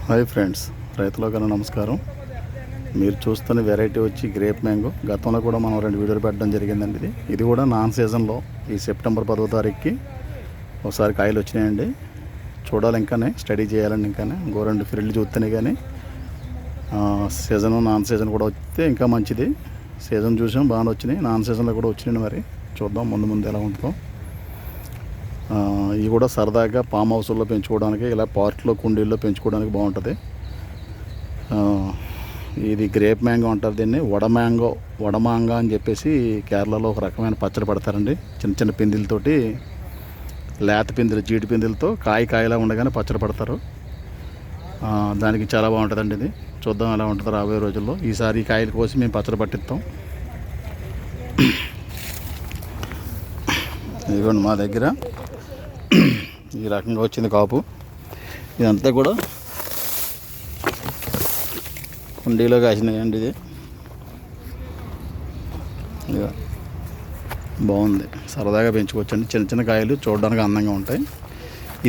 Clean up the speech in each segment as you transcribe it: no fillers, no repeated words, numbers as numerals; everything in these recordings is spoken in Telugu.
హాయ్ ఫ్రెండ్స్, రైతులకు నమస్కారం. మీరు చూస్తున్న వెరైటీ వచ్చి గ్రేప్ మ్యాంగో. గతంలో కూడా మనం 2 వీడియోలు పెట్టడం జరిగిందండి. ఇది కూడా నాన్ సీజన్లో ఈ సెప్టెంబర్ 10వ తారీఖుకి ఒకసారి కాయలు వచ్చినాయండి. చూడాలి, ఇంకానే స్టడీ చేయాలండి. ఇంకానే ఇంకో 2 ఫీల్డ్లు చూస్తేనే కానీ సీజను నాన్ సీజన్ కూడా వస్తే ఇంకా మంచిది. సీజన్ చూసాం, బాగానే వచ్చినాయి. నాన్ సీజన్లో కూడా వచ్చినాయి. మరి చూద్దాం ముందు ఎలా ఉంటుందో. ఇవి కూడా సరదాగా ఫామ్ హౌస్లో పెంచుకోవడానికి, ఇలా పార్క్లో కుండీల్లో పెంచుకోవడానికి బాగుంటుంది. ఇది గ్రేప్ మ్యాంగో అంటారు దీన్ని. వడమాంగ అని చెప్పేసి కేరళలో ఒక రకమైన పచ్చడి పడతారండి. చిన్న చిన్న పిందిలతోటి, లేత పిందిలు, జీడి పిందిలతో కాయలా ఉండగానే పచ్చడి పడతారు. దానికి చాలా బాగుంటుందండి. ఇది చూద్దాం ఎలా ఉంటుందో రాబోయే రోజుల్లో. ఈసారి ఈ కాయల కోసి మేము పచ్చడి పట్టిస్తాం. ఇదిగోండి మా దగ్గర ఈ రకంగా వచ్చింది కాపు. ఇదంతా కూడా కుండీలో కాసినాయండి. ఇది బాగుంది, సరదాగా పెంచుకోవచ్చండి. చిన్న చిన్న కాయలు చూడడానికి అందంగా ఉంటాయి.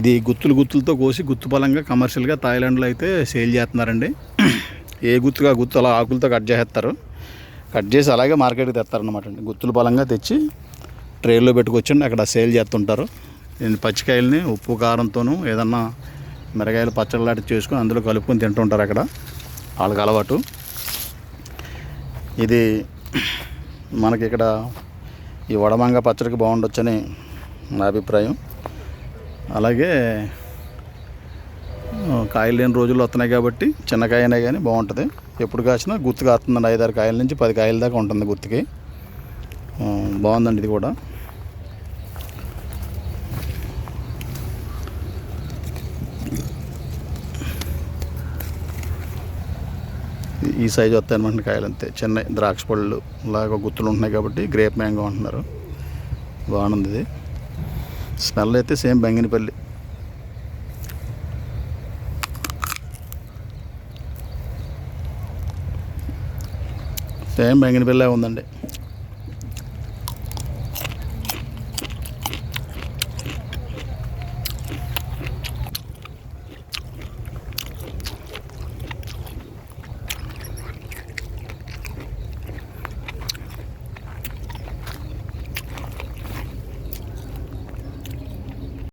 ఇది గుత్తులతో కోసి గుత్తుపలంగా కమర్షియల్గా థాయిలాండ్లో అయితే సేల్ చేస్తున్నారండి. ఏ గుత్తుగా గుత్తు అలా ఆకులతో కట్ చేస్తారు. కట్ చేసి అలాగే మార్కెట్కి తెస్తారనమాట అండి. గుత్తుల పలంగా తెచ్చి ట్రైల్లో పెట్టుకొచ్చండి, అక్కడ సేల్ చేస్తుంటారు. నేను పచ్చికాయలని ఉప్పు కారంతోనూ ఏదన్నా మిరగాయలు పచ్చడి లాంటివి చేసుకొని అందులో కలుపుకొని తింటుంటారు అక్కడ, వాళ్ళకి అలవాటు. ఇది మనకి ఇక్కడ ఈ వడమాంగ పచ్చడికి బాగుండొచ్చని నా అభిప్రాయం. అలాగే కాయలు లేని రోజుల్లో వస్తున్నాయి కాబట్టి చిన్న కాయనే కానీ బాగుంటుంది. ఎప్పుడు కాసినా గుర్తు కాస్తుందండి. 5-6 కాయల నుంచి 10 కాయల దాకా ఉంటుంది గుర్తుకి. బాగుందండి ఇది కూడా. ఈ సైజు వస్తాయి అనమాట కాయలు, అంతే. చిన్న ద్రాక్ష పళ్ళు లాగా గుత్తులు ఉంటున్నాయి కాబట్టి గ్రేప్ మ్యాంగో అంటున్నారు. బాగుంది ఇది. స్మెల్ అయితే సేమ్ బంగినపల్లి. సేమ్ బంగినపల్లి ఉందండి.